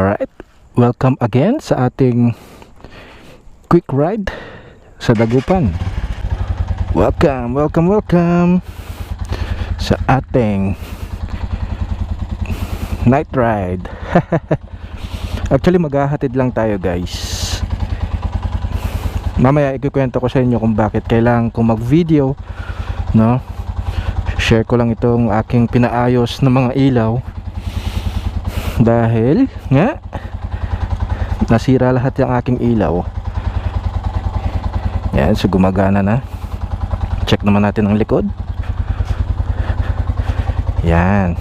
Alright, welcome again sa ating quick ride sa Dagupan. Welcome sa ating night ride. Actually maghahatid lang tayo guys. Mamaya ikukwento ko sa inyo kung bakit kailangan ko mag video, no? Share ko lang itong aking pinaayos na mga ilaw dahil nga nasira lahat yung aking ilaw. Yan, so gumagana na. Check naman natin ang likod. Yan,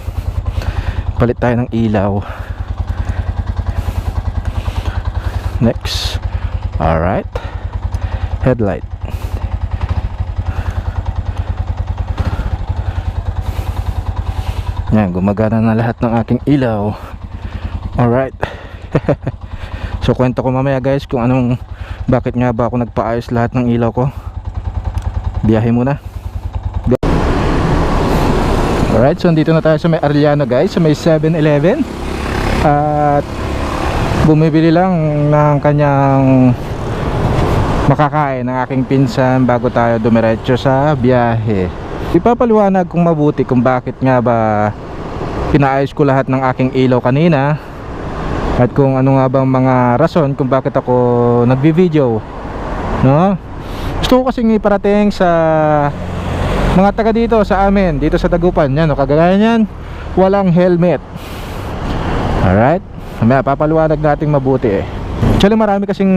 palit tayo ng ilaw. Next, alright, headlight. Yan, gumagana na lahat ng aking ilaw. Alright. So kwento ko mamaya guys kung bakit nga ba ako nagpaayos lahat ng ilaw ko. Biyahe muna. Alright, so dito na tayo sa may Arellano guys, sa may 7-Eleven. At bumibili lang ng kanyang makakain ng aking pinsan bago tayo dumiretso sa biyahe. Ipapaliwanag kong mabuti kung bakit nga ba pinaayos ko lahat ng aking ilaw kanina, at kung ano nga bang mga rason kung bakit ako nagbi-video, no? Gusto ko kasing iparating sa mga taga dito sa amin, dito sa Dagupan. Yan, no, kagaya niyan, walang helmet. Alright, mamaya papaliwanag natin mabuti. Actually marami kasing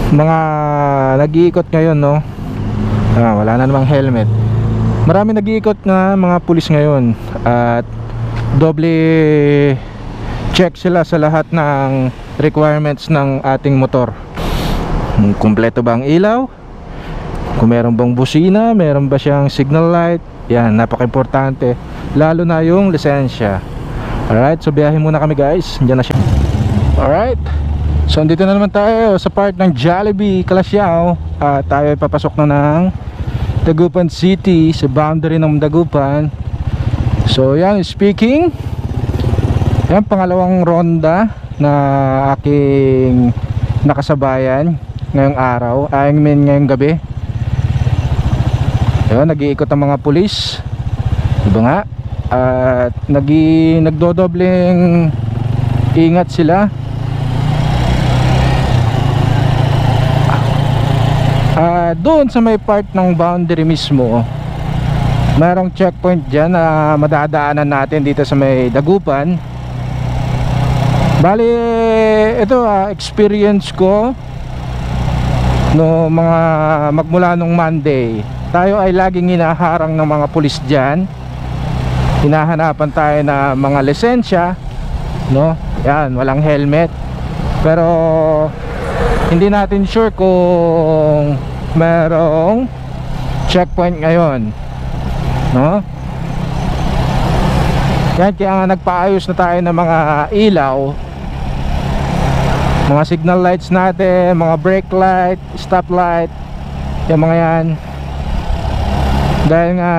mga nag-iikot ngayon, no? Wala na namang helmet. Marami nag-iikot na mga pulis ngayon at doble check sila sa lahat ng requirements ng ating motor. Kumpleto ba ang ilaw? Kung meron bang busina, meron ba siyang signal light? Yan, napaka-importante. Lalo na yung lisensya. Alright, so biyahe muna kami guys. Diyan na siya. Alright, so dito na naman tayo sa part ng Jollibee, Calasiao. Tayo ay papasok na ng Dagupan City, sa boundary ng Dagupan. So yan, speaking, yan, pangalawang ronda na aking nakasabayan ngayong araw, I mean ngayong gabi. Yan, nag-iikot ang mga pulis, diba nga? At nagdodobleng ingat sila. Doon sa may part ng boundary mismo, mayroong checkpoint dyan na madadaanan natin dito sa may Dagupan. Bali, ito experience ko no, magmula nung Monday. Tayo ay laging hinaharang ng mga pulis dyan. Hinahanapan tayo na mga lisensya, no? Yan, walang helmet. Pero hindi natin sure kung merong checkpoint ngayon, no? Yan, kaya nga nagpaayos na tayo ng mga ilaw, mga signal lights natin, mga brake light, stop light, yung mga yan. Dahil nga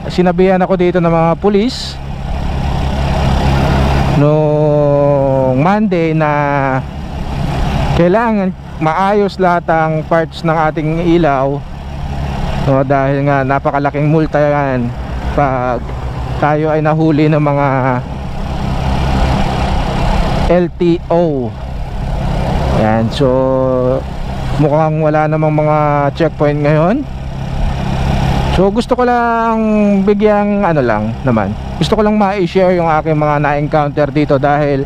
sinabihan ako dito ng mga pulis noong Monday na kailangan maayos lahat ang parts ng ating ilaw, no, dahil nga napakalaking multa yan pag tayo ay nahuli ng mga LTO. Yan, so mukhang wala namang mga checkpoint ngayon. So gusto ko lang bigyang gusto ko lang ma-share yung aking mga na-encounter dito, dahil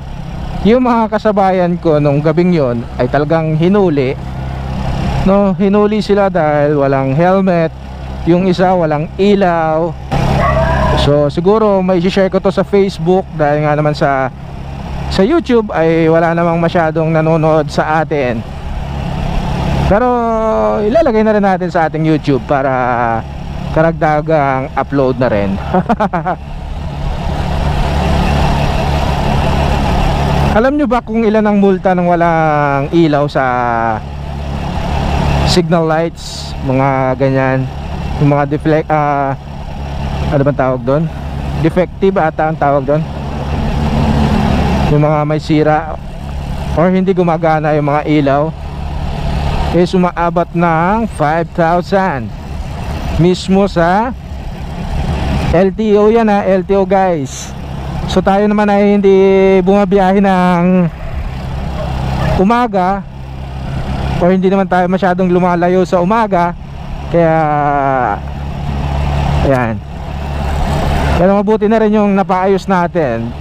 yung mga kasabayan ko nung gabing yon ay talagang hinuli, no? Hinuli sila dahil walang helmet, yung isa walang ilaw. So siguro may i-share ko to sa Facebook, dahil nga naman sa YouTube ay wala namang masyadong nanonood sa atin. Pero ilalagay na rin natin sa ating YouTube para karagdagang upload na rin. Alam nyo ba kung ilan ang multa ng walang ilaw sa signal lights, mga ganyan, yung mga ano bang tawag doon? Defective ata ang tawag doon. yung mga may sira or hindi gumagana yung mga ilaw, is umaabot ng 5,000 mismo sa LTO. Yan ha, LTO guys. So tayo naman ay hindi bumabiyahe ng umaga, or hindi naman tayo masyadong lumalayo sa umaga, kaya ayan. Pero mabuti na rin yung napaayos natin.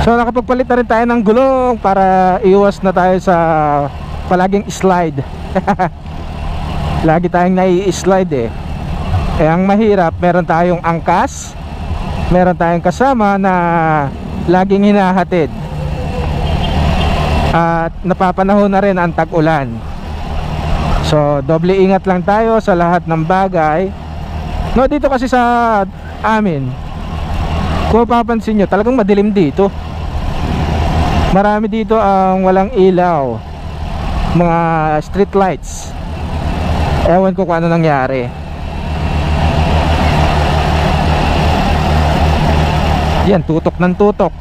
So nakapagpalit na rin tayo ng gulong para iwas na tayo sa palaging slide. Lagi tayong nai-slide eh. Eh ang mahirap, meron tayong angkas, meron tayong kasama na laging hinahatid, at napapanahon na rin ang tag-ulan. So doble ingat lang tayo sa lahat ng bagay. No, dito kasi sa amin, kung papansin nyo, talagang madilim dito. Marami dito ang walang ilaw, mga street lights. Ewan ko kung ano nangyari. Yan, tutok ng tutok.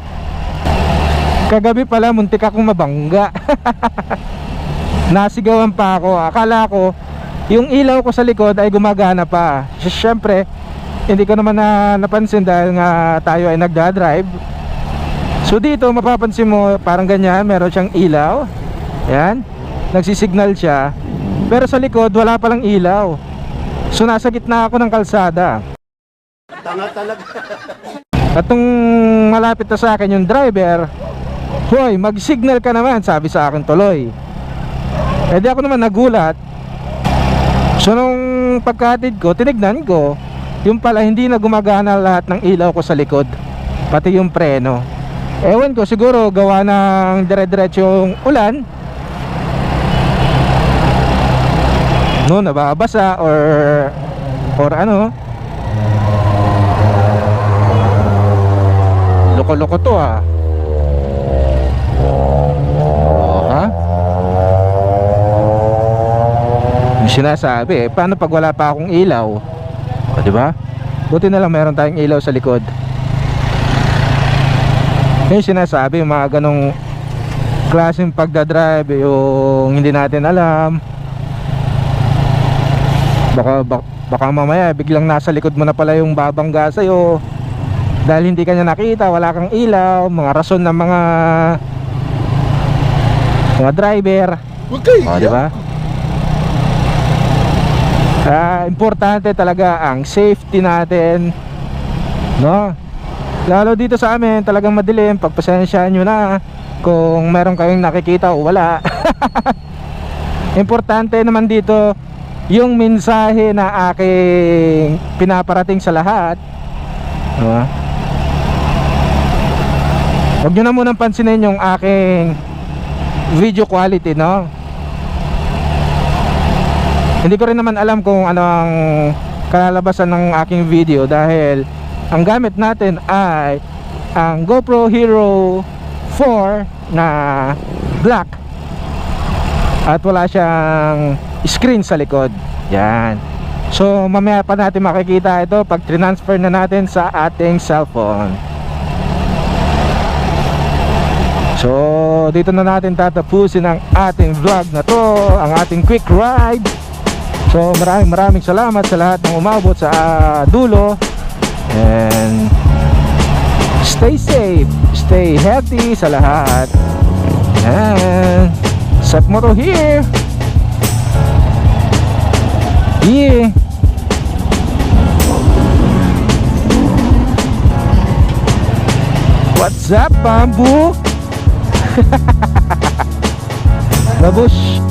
Kagabi pala muntik akong mabangga. Nasigawan pa ako. Akala ko yung ilaw ko sa likod ay gumagana pa. Siyempre hindi ko naman napansin dahil nga tayo ay nagdadrive. So dito mapapansin mo parang ganyan, meron siyang ilaw. Yan, nagsisignal siya. Pero sa likod wala palang ilaw. So nasa gitna ako ng kalsada. Tanga talaga. At nung malapit na sa akin yung driver, "Hoy, mag-signal ka naman," sabi sa akin tuloy. Eh di ako naman nagulat. So nung pagkatid ko, tinignan ko, yung pala hindi na gumagana lahat ng ilaw ko sa likod, pati yung preno. Ewan ko, siguro gawa ng dire-diretsong ulan, no, nababasa or ano. Loko-loko to ah. Ha? Yung sinasabi eh, paano pag wala pa akong ilaw? O, diba? Buti na lang meron tayong ilaw sa likod. Yung sinasabi, yung mga ganong klaseng pagdadrive, yung hindi natin alam. Baka mamaya biglang nasa likod mo na pala yung babangga sa'yo dahil hindi ka niya nakita, wala kang ilaw. Mga rason ng mga driver. Okay. O, diba? Importante talaga ang safety natin, no? Lalo dito sa amin talagang madilim. Pagpasensyahan nyo na kung meron kayong nakikita o wala. Importante naman dito yung mensahe na aking pinaparating sa lahat, no? Huwag nyo na munang pansinin yung aking video quality, no? Hindi ko rin naman alam kung ano ang kalalabasan ng aking video dahil ang gamit natin ay ang GoPro Hero 4 na black at wala siyang screen sa likod. Yan. So mamaya pa natin makikita ito pag transfer na natin sa ating cellphone. So dito na natin tatapusin ang ating vlog na to, ang ating quick ride. So maraming salamat sa lahat ng umabot sa dulo. And stay safe, stay healthy sa lahat. And Seth Moto here. Yeah. What's up, Bamboo? Babush.